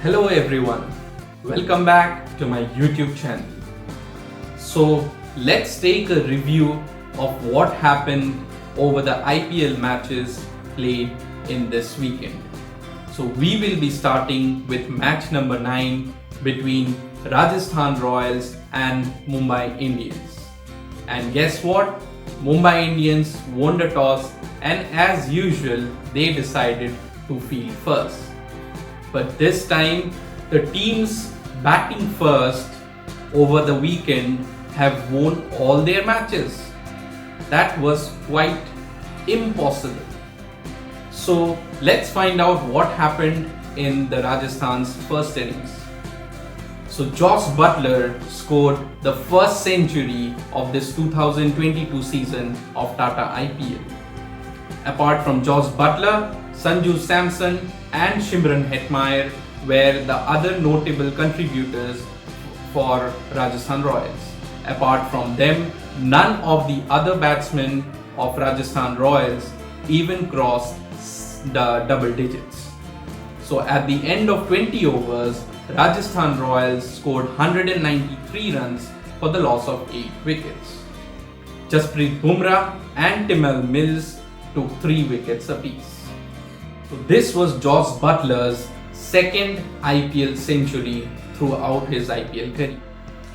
Hello everyone, welcome back to my YouTube channel. So let's take a review of what happened over the IPL matches played in this weekend. So we will be starting with match number 9 between Rajasthan Royals and Mumbai Indians. And guess what? Mumbai Indians won the toss and as usual they decided to field first. But this time the teams batting first over the weekend have won all their matches. That was quite impossible. So let's find out what happened in the Rajasthan's first innings. So Josh Buttler scored the first century of this 2022 season of Tata IPL. Apart from Josh Buttler, Sanju Samson and Shimron Hetmeyer were the other notable contributors for Rajasthan Royals. Apart from them, none of the other batsmen of Rajasthan Royals even crossed the double digits. So at the end of 20 overs, Rajasthan Royals scored 193 runs for the loss of 8 wickets. Jasprit Bumrah and Timel Mills took 3 wickets apiece. So this was Josh Buttler's second IPL century throughout his IPL career.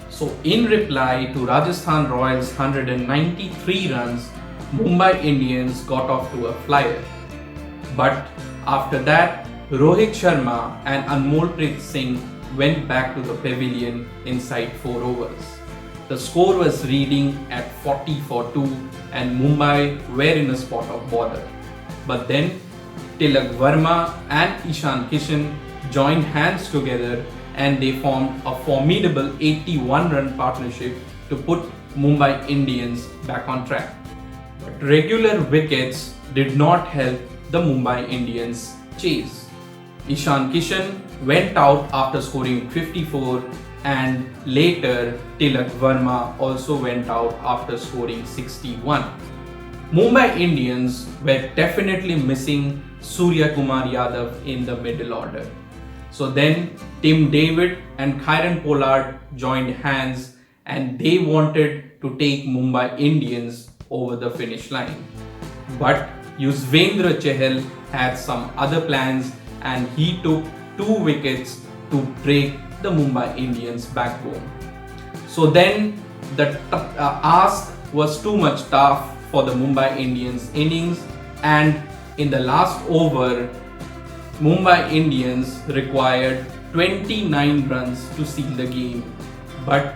So in reply to Rajasthan Royals' 193 runs, Mumbai Indians got off to a flyer. But after that, Rohit Sharma and Anmolpreet Singh went back to the pavilion inside 4 overs. The score was reading at 40 for 2 and Mumbai were in a spot of bother. But then Tilak Verma and Ishan Kishan joined hands together and they formed a formidable 81-run partnership to put Mumbai Indians back on track. But regular wickets did not help the Mumbai Indians chase. Ishan Kishan went out after scoring 54 and later Tilak Verma also went out after scoring 61. Mumbai Indians were definitely missing Surya Kumar Yadav in the middle order. So then Tim David and Kieron Pollard joined hands and they wanted to take Mumbai Indians over the finish line. But Yuzvendra Chahal had some other plans and he took 2 wickets to break the Mumbai Indians' backbone. So then the ask was too much tough for the Mumbai Indians innings and in the last over, Mumbai Indians required 29 runs to seal the game. But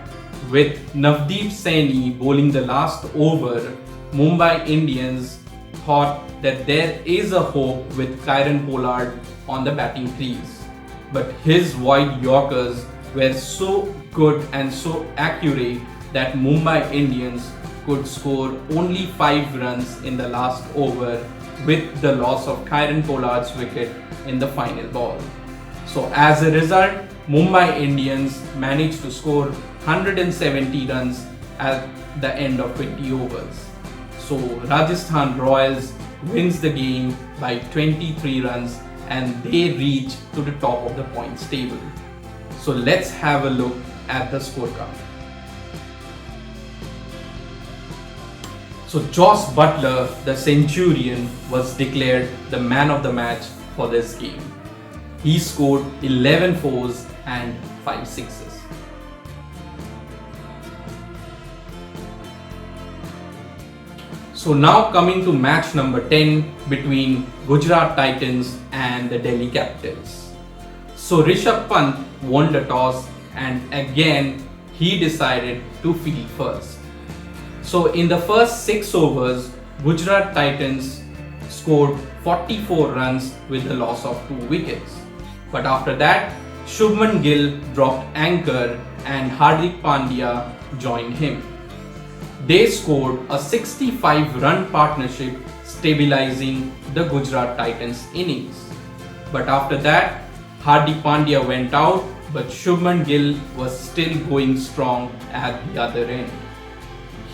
with Navdeep Saini bowling the last over, Mumbai Indians thought that there is a hope with Kieron Pollard on the batting crease. But his wide Yorkers were so good and so accurate that Mumbai Indians could score only 5 runs in the last over with the loss of Kieron Pollard's wicket in the final ball. So as a result, Mumbai Indians managed to score 170 runs at the end of 20 overs. So Rajasthan Royals wins the game by 23 runs and they reach to the top of the points table. So let's have a look at the scorecard. So Josh Buttler, the Centurion, was declared the man of the match for this game. He scored 11 fours and 5 sixes. So now coming to match number 10 between Gujarat Titans and the Delhi Capitals. So Rishabh Pant won the toss and again he decided to field first. So in the first 6 overs, Gujarat Titans scored 44 runs with the loss of 2 wickets. But after that, Shubman Gill dropped anchor and Hardik Pandya joined him. They scored a 65-run partnership stabilizing the Gujarat Titans innings. But after that, Hardik Pandya went out but Shubman Gill was still going strong at the other end.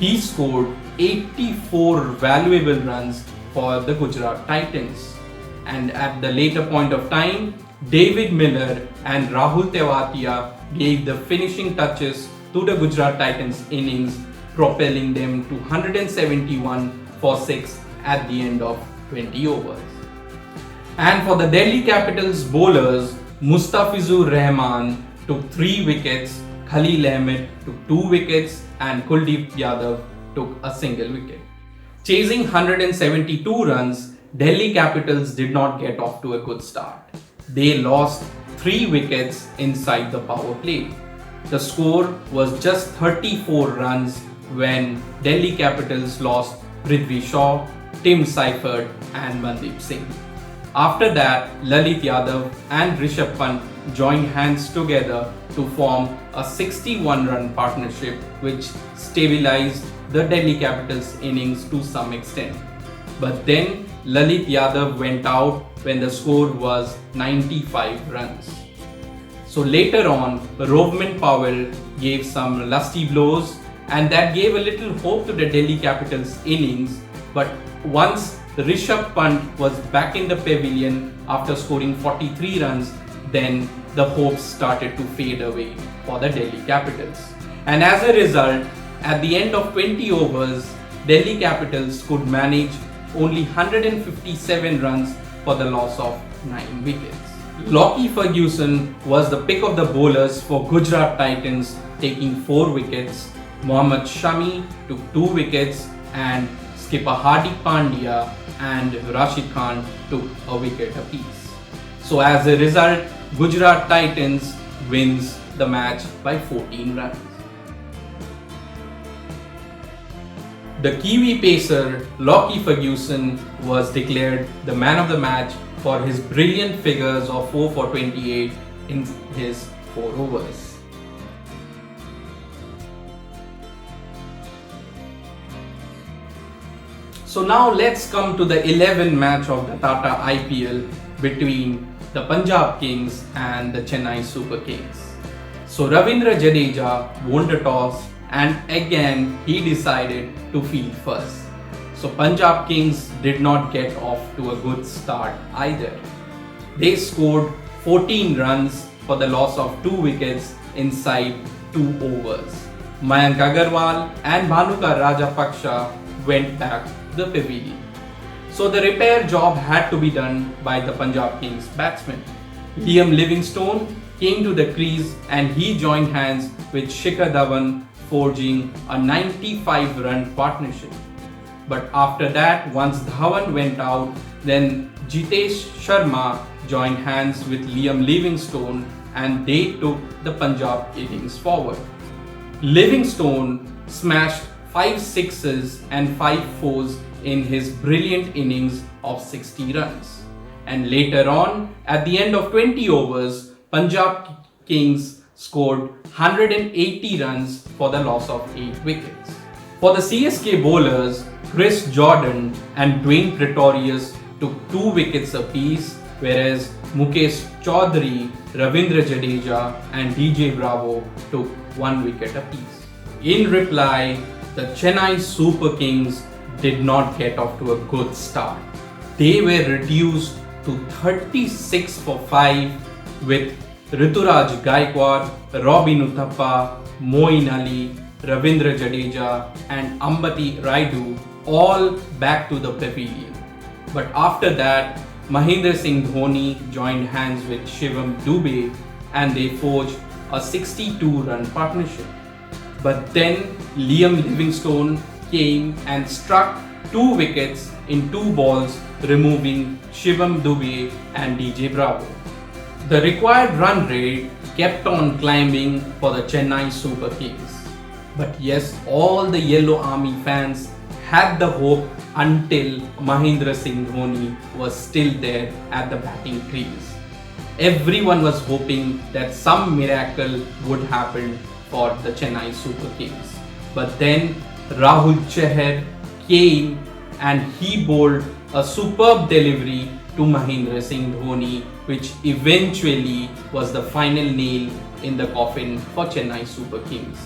He scored 84 valuable runs for the Gujarat Titans. And at the later point of time, David Miller and Rahul Tewatia gave the finishing touches to the Gujarat Titans innings, propelling them to 171 for 6 at the end of 20 overs. And for the Delhi Capitals bowlers, Mustafizur Rahman took 3 wickets, Khalil Ahmed took 2 wickets, and Kuldeep Yadav took a single wicket. Chasing 172 runs, Delhi Capitals did not get off to a good start. They lost 3 wickets inside the power play. The score was just 34 runs when Delhi Capitals lost Prithvi Shaw, Tim Seifert and Mandeep Singh. After that, Lalit Yadav and Rishabh Pant joined hands together to form a 61-run partnership which stabilized the Delhi Capitals innings to some extent. But then Lalit Yadav went out when the score was 95 runs. So later on, Rovman Powell gave some lusty blows and that gave a little hope to the Delhi Capitals innings. But once Rishabh Pant was back in the pavilion after scoring 43 runs, then the hopes started to fade away for the Delhi Capitals. And as a result, at the end of 20 overs, Delhi Capitals could manage only 157 runs for the loss of 9 wickets. Lockie Ferguson was the pick of the bowlers for Gujarat Titans, taking 4 wickets. Mohammad Shami took 2 wickets and skipper Hardik Pandya and Rashid Khan took a wicket apiece. So as a result, Gujarat Titans wins the match by 14 runs. The Kiwi pacer Lockie Ferguson was declared the man of the match for his brilliant figures of 4 for 28 in his 4 overs. So now let's come to the 11th match of the Tata IPL between the Punjab Kings and the Chennai Super Kings. So Ravindra Jadeja won the toss and again he decided to field first. So Punjab Kings did not get off to a good start either. They scored 14 runs for the loss of 2 wickets inside 2 overs. Mayank Agarwal and Bhanuka Rajapaksa went back to the pavilion. So the repair job had to be done by the Punjab Kings batsmen. Liam Livingstone came to the crease and he joined hands with Shikhar Dhawan, forging a 95-run partnership. But after that, once Dhawan went out, then Jitesh Sharma joined hands with Liam Livingstone and they took the Punjab innings forward. Livingstone smashed 5 sixes and 5 fours in his brilliant innings of 60 runs. And later on, at the end of 20 overs, Punjab Kings scored 180 runs for the loss of 8 wickets. For the CSK bowlers, Chris Jordan and Dwayne Pretorius took 2 wickets apiece, whereas Mukesh Chaudhary, Ravindra Jadeja and DJ Bravo took 1 wicket apiece. In reply, the Chennai Super Kings did not get off to a good start. They were reduced to 36 for 5 with Rituraj Gaikwad, Robin Uthappa, Moeen Ali, Ravindra Jadeja and Ambati Raidu all back to the pavilion. But after that, Mahendra Singh Dhoni joined hands with Shivam Dube and they forged a 62-run partnership. But then Liam Livingstone came and struck 2 wickets in 2 balls, removing Shivam Dube and DJ Bravo. The required run rate kept on climbing for the Chennai Super Kings. But yes, all the Yellow Army fans had the hope until Mahendra Singh Dhoni was still there at the batting crease. Everyone was hoping that some miracle would happen for the Chennai Super Kings. But then Rahul Chahar came and he bowled a superb delivery to Mahendra Singh Dhoni, which eventually was the final nail in the coffin for Chennai Super Kings.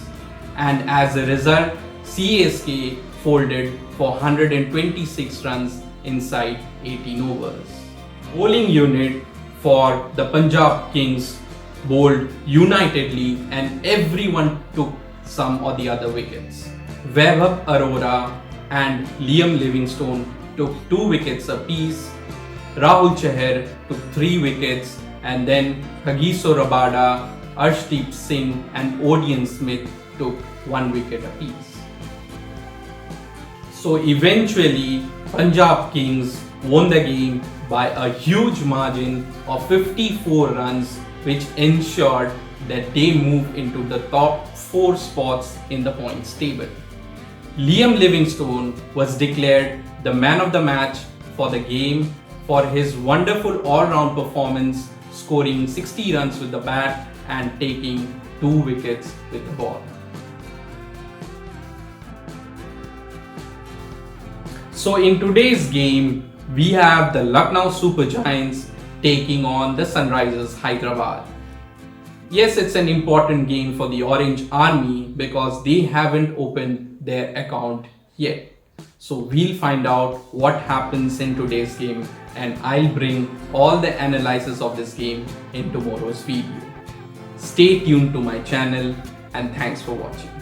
And as a result, CSK folded for 126 runs inside 18 overs. Bowling unit for the Punjab Kings bowled unitedly and everyone took some or the other wickets. Vaibhav Arora and Liam Livingstone took 2 wickets apiece. Rahul Chahar took 3 wickets, and then Kagiso Rabada, Arshdeep Singh and Odean Smith took 1 wicket apiece. So eventually Punjab Kings won the game by a huge margin of 54 runs, which ensured that they moved into the top 4 spots in the points table. Liam Livingstone was declared the man of the match for the game for his wonderful all-round performance, scoring 60 runs with the bat and taking 2 wickets with the ball. So in today's game, we have the Lucknow Super Giants taking on the Sunrisers Hyderabad. Yes, it's an important game for the Orange Army because they haven't opened their account yet. So we'll find out what happens in today's game, and I'll bring all the analysis of this game in tomorrow's video. Stay tuned to my channel, and thanks for watching.